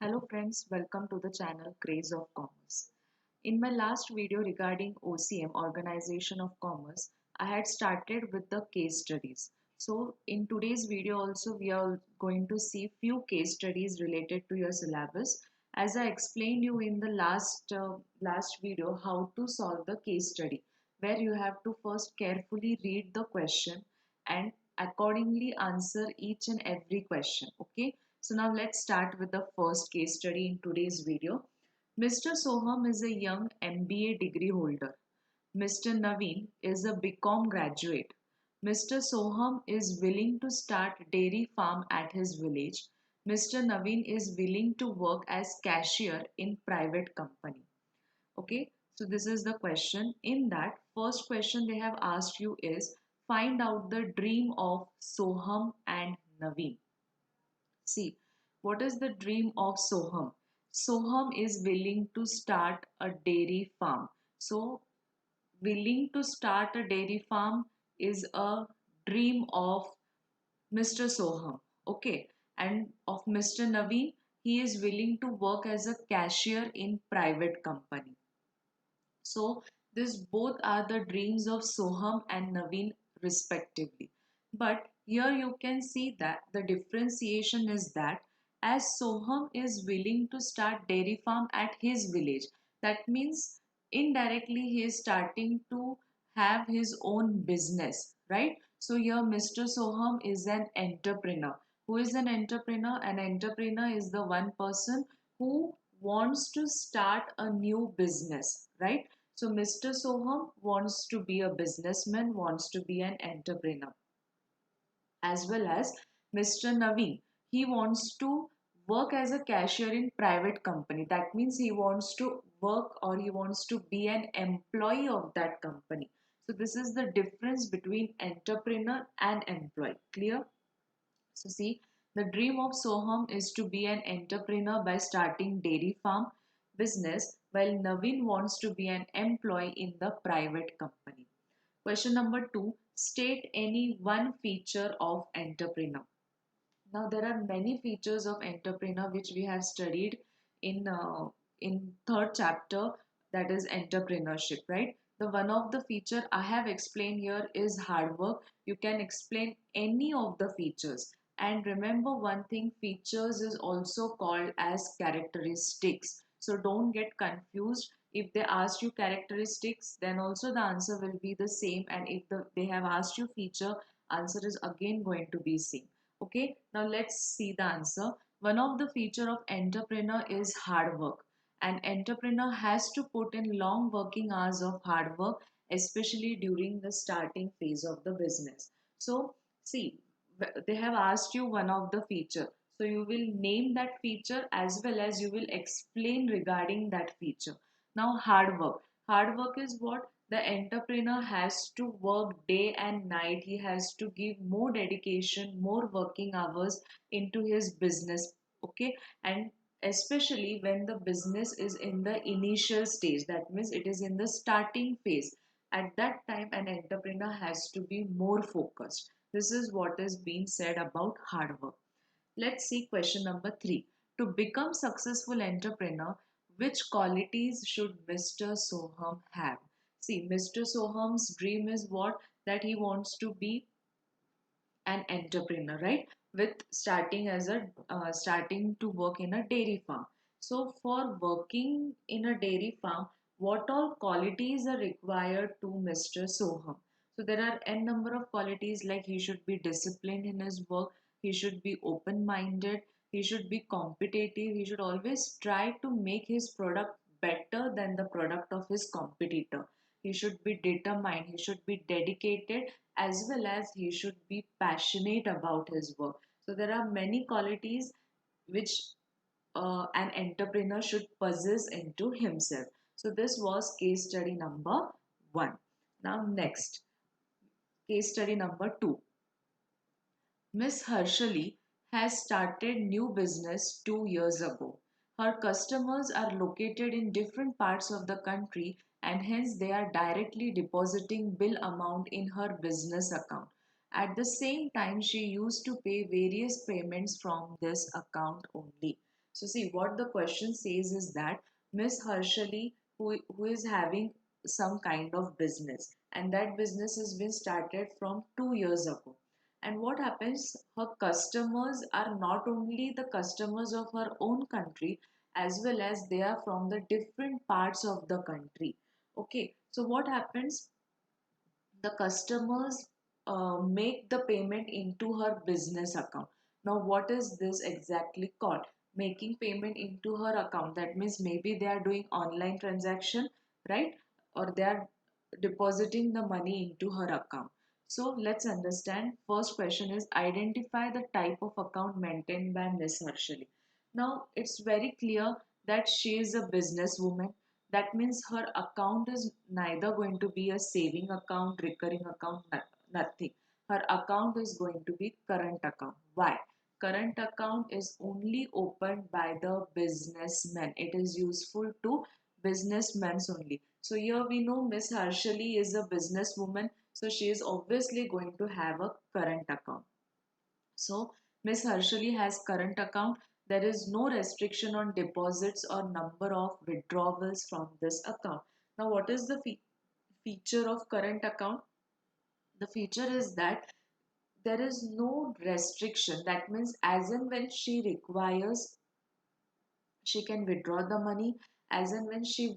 Hello friends, welcome to the channel Craze of Commerce. In my last video regarding OCM, Organization of Commerce, I had started with the case studies. So in today's video also we are going to see few case studies related to your syllabus. As I explained you in the last video how to solve the case study, where you have to first carefully read the question and accordingly answer each and every question. Okay, so now let's start with the first case study in today's video. Mr. Soham is a young MBA degree holder. Mr. Naveen is a BCom graduate. Mr. Soham is willing to start dairy farm at his village. Mr. Naveen is willing to work as cashier in private company. Okay, so this is the question. In that first question they have asked you is find out the dream of Soham and Naveen. See, what is the dream of Soham? Soham is willing to start a dairy farm. So, willing to start a dairy farm is a dream of Mr. Soham. Okay, and of Mr. Naveen, he is willing to work as a cashier in private company. So this both are the dreams of Soham and Naveen respectively. But here you can see that the differentiation is that as Soham is willing to start dairy farm at his village, that means indirectly he is starting to have his own business, right? So here Mr. Soham is an entrepreneur. Who is an entrepreneur? An entrepreneur is the one person who wants to start a new business, right? So Mr. Soham wants to be a businessman, wants to be an entrepreneur, as well as Mr. Naveen. He wants to work as a cashier in private company. That means he wants to work or he wants to be an employee of that company. So this is the difference between entrepreneur and employee. Clear? So see, the dream of Soham is to be an entrepreneur by starting dairy farm business, while Naveen wants to be an employee in the private company. Question number 2. State any one feature of entrepreneur. Now there are many features of entrepreneur which we have studied in in third chapter, that is entrepreneurship, right? The one of the feature I have explained here is hard work. You can explain any of the features. And remember one thing, features is also called as characteristics. So don't get confused. If they ask you characteristics, then also the answer will be the same. And if they have asked you feature, answer is again going to be same. Okay, now let's see the answer. One of the feature of entrepreneur is hard work. An entrepreneur has to put in long working hours of hard work, especially during the starting phase of the business. So, see, they have asked you one of the feature. So you will name that feature as well as you will explain regarding that feature. Now, hard work. Hard work is what? The entrepreneur has to work day and night. He has to give more dedication, more working hours into his business. Okay, and especially when the business is in the initial stage, that means it is in the starting phase. At that time, an entrepreneur has to be more focused. This is what is being said about hard work. Let's see question number 3. To become successful entrepreneur, which qualities should Mr. Soham have? See, Mr. Soham's dream is what? That he wants to be an entrepreneur, right? With starting to work in a dairy farm. So for working in a dairy farm, what all qualities are required to Mr. Soham? So there are n number of qualities, like he should be disciplined in his work, he should be open minded, he should be competitive, he should always try to make his product better than the product of his competitor. He should be determined, he should be dedicated, as well as he should be passionate about his work. So there are many qualities which an entrepreneur should possess into himself. So this was case study number 1. Now next, case study number 2. Miss Harshali has started new business 2 years ago. Her customers are located in different parts of the country, and hence they are directly depositing bill amount in her business account. At the same time, she used to pay various payments from this account only. So see what the question says is that Miss Harshali, who is having some kind of business, and that business has been started from 2 years ago. And what happens? Her customers are not only the customers of her own country, as well as they are from the different parts of the country. Okay, so what happens? The customers make the payment into her business account. Now, what is this exactly called? Making payment into her account. That means maybe they are doing online transaction, right? Or they are depositing the money into her account. So let's understand. First question is identify the type of account maintained by Miss Harshali. Now, it's very clear that she is a businesswoman. That means her account is neither going to be a saving account, recurring account, nothing. Her account is going to be current account. Why? Current account is only opened by the businessmen. It is useful to businessmen only. So here we know Miss Harshali is a businesswoman. So she is obviously going to have a current account. So Miss Harshali has current account. There is no restriction on deposits or number of withdrawals from this account. Now, what is the feature of current account? The feature is that there is no restriction. That means as and when she requires, she can withdraw the money. As and when she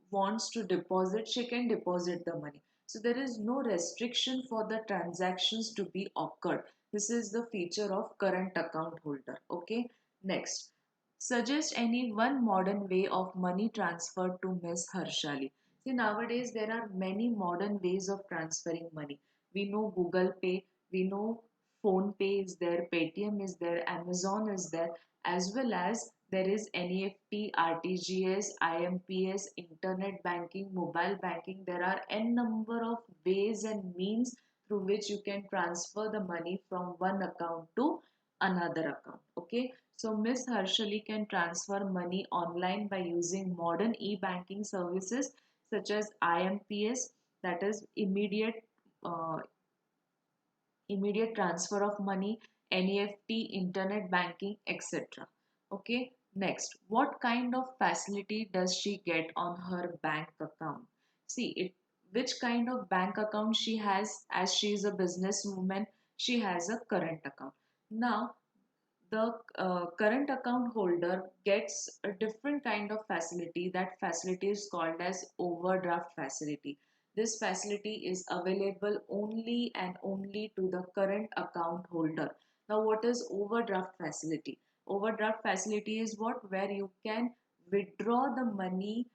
wants to deposit, she can deposit the money. So there is no restriction for the transactions to be occurred. This is the feature of current account holder. Okay. Next, suggest any one modern way of money transfer to Miss Harshali. See, nowadays there are many modern ways of transferring money. We know Google Pay, we know Phone Pay is there, Paytm is there, Amazon is there, as well as there is NEFT, RTGS, IMPS, internet banking, mobile banking. There are n number of ways and means through which you can transfer the money from one account to another account. Okay, so Miss Harshali can transfer money online by using modern e-banking services such as IMPS, that is uh, immediate transfer of money, NEFT, internet banking, etc. Okay, next, what kind of facility does she get on her bank account? See, which kind of bank account she has, as she is a businesswoman, she has a current account. Now, the current account holder gets a different kind of facility. That facility is called as overdraft facility. This facility is available only and only to the current account holder. Now, what is overdraft facility? Overdraft facility is what? Where you can withdraw the money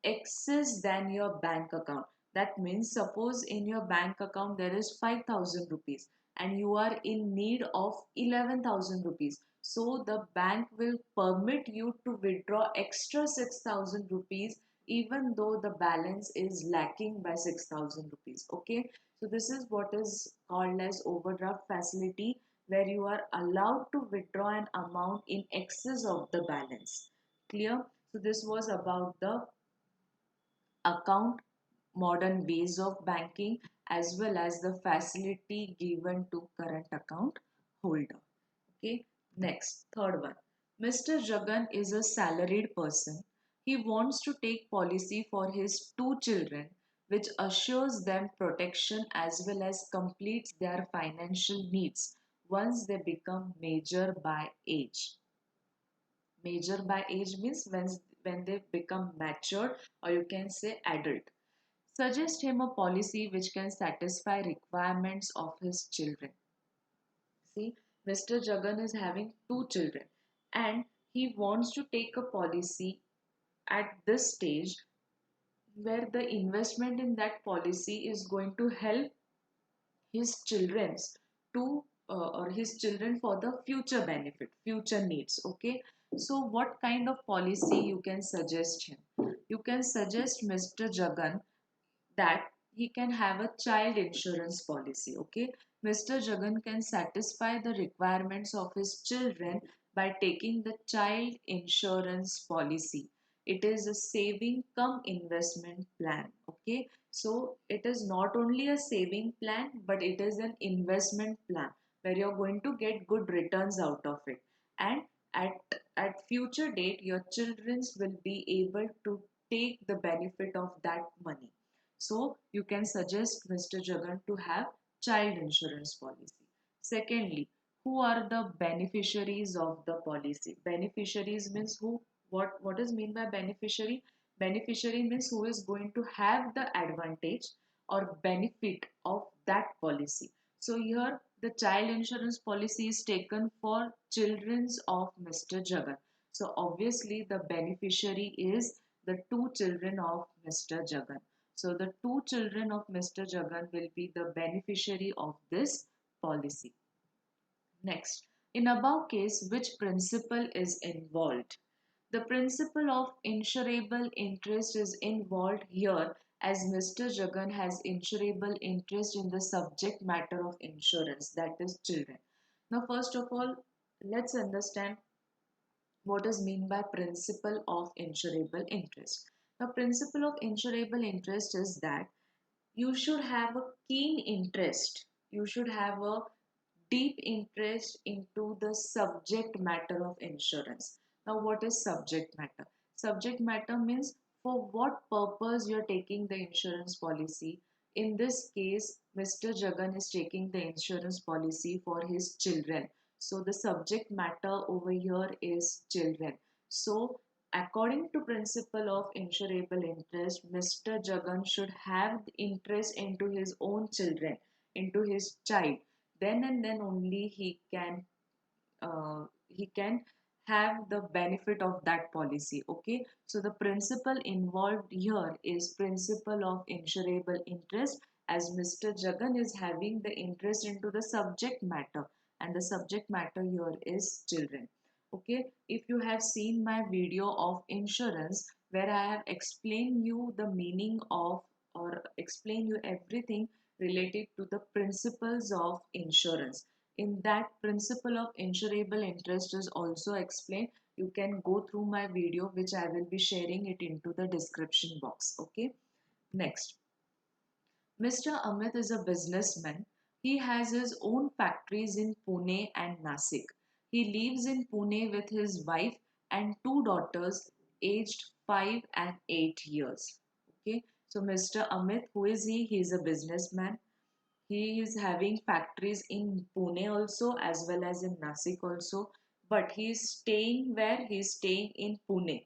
excess than your bank account. That means suppose in your bank account there is 5,000 rupees and you are in need of 11,000 rupees. So the bank will permit you to withdraw extra 6,000 rupees even though the balance is lacking by 6,000 rupees. Okay. So this is what is called as overdraft facility, where you are allowed to withdraw an amount in excess of the balance. Clear? So this was about the account, modern ways of banking, as well as the facility given to current account holder. Okay, next, third one. Mr. Jagan is a salaried person. He wants to take policy for his two children, which assures them protection as well as completes their financial needs once they become major by age. Major by age means when they become mature, or you can say adult. Suggest him a policy which can satisfy requirements of his children. See, Mr. Jagan is having two children and he wants to take a policy at this stage where the investment in that policy is going to help his children's to or his children for the future benefit, future needs. Okay, so what kind of policy you can suggest him? You can suggest Mr. Jagan that he can have a child insurance policy. Okay, Mr. Jagan can satisfy the requirements of his children by taking the child insurance policy. It is a saving come investment plan. Okay, so it is not only a saving plan, but it is an investment plan where you're going to get good returns out of it. And at at future date your children will be able to take the benefit of that money. So you can suggest Mr. Jagan to have child insurance policy. Secondly, who are the beneficiaries of the policy? Beneficiaries means who, what is mean by beneficiary? Beneficiary means who is going to have the advantage or benefit of that policy. So here the child insurance policy is taken for childrens of Mr. Jagan. So obviously the beneficiary is the two children of Mr. Jagan. So the two children of Mr. Jagan will be the beneficiary of this policy. Next, in above case, which principle is involved? The principle of insurable interest is involved here as Mr. Jagan has insurable interest in the subject matter of insurance, that is children. Now, first of all, let's understand what is mean by principle of insurable interest. The principle of insurable interest is that you should have a keen interest, you should have a deep interest into the subject matter of insurance. Now, what is subject matter? Subject matter means for what purpose you're taking the insurance policy. In this case, Mr. Jagan is taking the insurance policy for his children. So the subject matter over here is children. So according to principle of insurable interest, Mr. Jagan should have the interest into his own children, into his child. Then and then only he can have the benefit of that policy. Okay, so the principle involved here is principle of insurable interest, as Mr. Jagan is having the interest into the subject matter, and the subject matter here is children. Okay, if you have seen my video of insurance where I have explained you the meaning of or explain you everything related to the principles of insurance, in that principle of insurable interest is also explained. You can go through my video which I will be sharing it into the description box. Okay, next, Mr. Amit is a businessman. He has his own factories in Pune and Nasik. He lives in Pune with his wife and two daughters aged 5 and 8 years. Okay, so Mr. Amit, who is he? He is a businessman. He is having factories in Pune also as well as in Nasik also. But he is staying where? He is staying in Pune.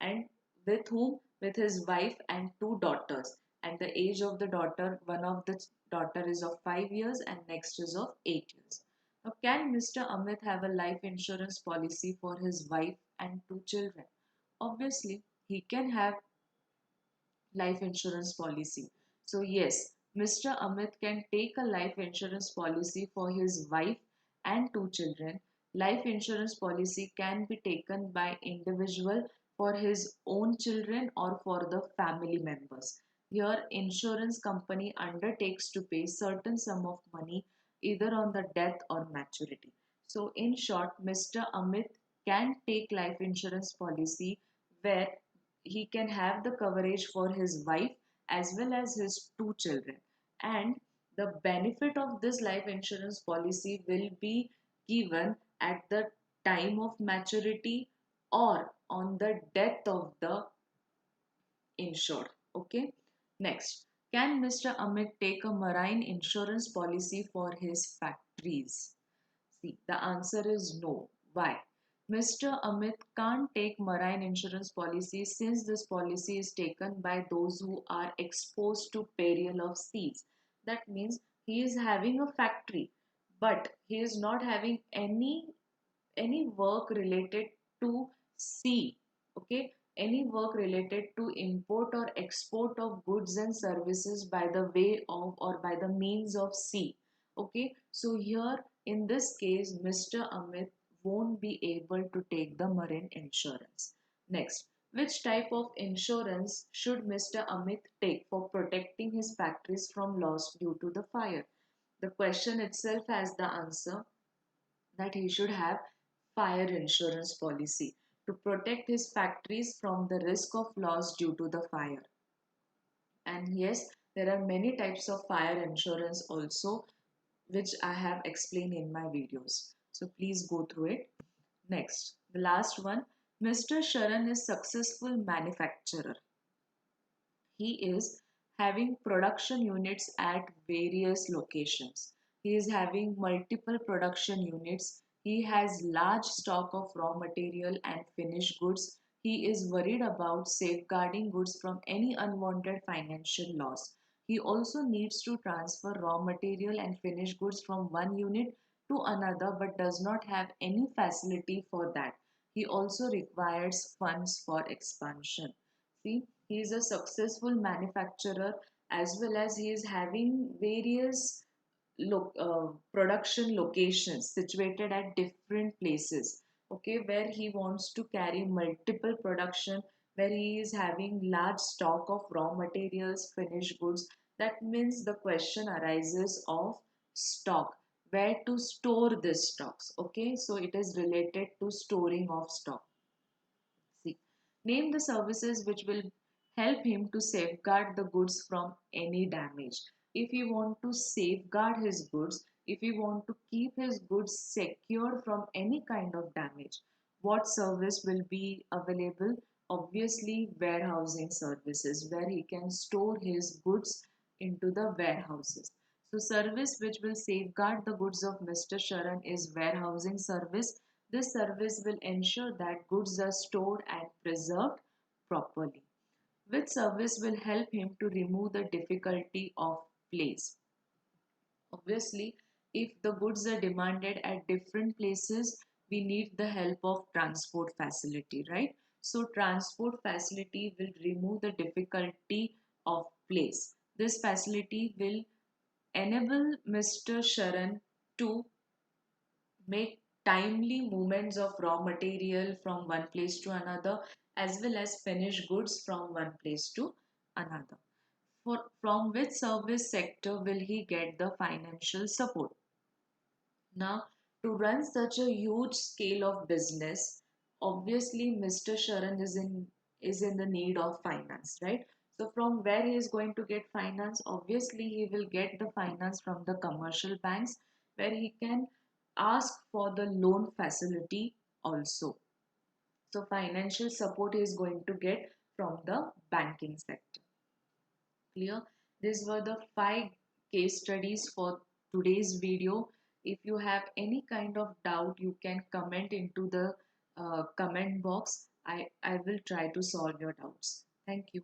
And with whom? With his wife and two daughters. And the age of the daughter, one of the daughter is of 5 years and next is of 8 years. Now, can Mr. Amit have a life insurance policy for his wife and two children? Obviously, he can have life insurance policy. So yes, Mr. Amit can take a life insurance policy for his wife and two children. Life insurance policy can be taken by individual for his own children or for the family members. Here, insurance company undertakes to pay certain sum of money either on the death or maturity. So in short, Mr. Amit can take life insurance policy where he can have the coverage for his wife as well as his two children, and the benefit of this life insurance policy will be given at the time of maturity or on the death of the insured. Okay, next, can Mr. Amit take a marine insurance policy for his factories? See, the answer is no. Why? Mr. Amit can't take marine insurance policy since this policy is taken by those who are exposed to peril of seas. That means he is having a factory, but he is not having any work related to sea. Okay, any work related to import or export of goods and services by the way of or by the means of sea. Okay, so here in this case Mr. Amit won't be able to take the marine insurance. Next, which type of insurance should Mr. Amit take for protecting his factories from loss due to the fire? The question itself has the answer that he should have fire insurance policy to protect his factories from the risk of loss due to the fire. And yes, there are many types of fire insurance also, which I have explained in my videos. So please go through it. Next, The last one, Mr. Sharan is successful manufacturer. He is having production units at various locations. He is having multiple production units. He has large stock of raw material and finished goods. He is worried about safeguarding goods from any unwanted financial loss. He also needs to transfer raw material and finished goods from one unit to another but does not have any facility for that. He also requires funds for expansion. See, he is a successful manufacturer as well as he is having various production locations situated at different places. Okay, where he wants to carry multiple production, where he is having large stock of raw materials, finished goods. That means the question arises of stock, where to store these stocks. Okay, so it is related to storing of stock. See, name the services which will help him to safeguard the goods from any damage. If he want to safeguard his goods, if he want to keep his goods secured from any kind of damage, what service will be available? Obviously, warehousing services where he can store his goods into the warehouses. So, service which will safeguard the goods of Mr. Sharan is warehousing service. This service will ensure that goods are stored and preserved properly. Which service will help him to remove the difficulty of place? Obviously, if the goods are demanded at different places, we need the help of transport facility, right? So transport facility will remove the difficulty of place. This facility will enable Mr. Sharan to make timely movements of raw material from one place to another as well as finished goods from one place to another. From which service sector will he get the financial support? Now, to run such a huge scale of business, obviously Mr. Sharan is in the need of finance, right? So from where he is going to get finance? Obviously, he will get the finance from the commercial banks where he can ask for the loan facility also. So financial support he is going to get from the banking sector. Clear? These were the 5 case studies for today's video. If you have any kind of doubt, you can comment into the comment box. I will try to solve your doubts. Thank you.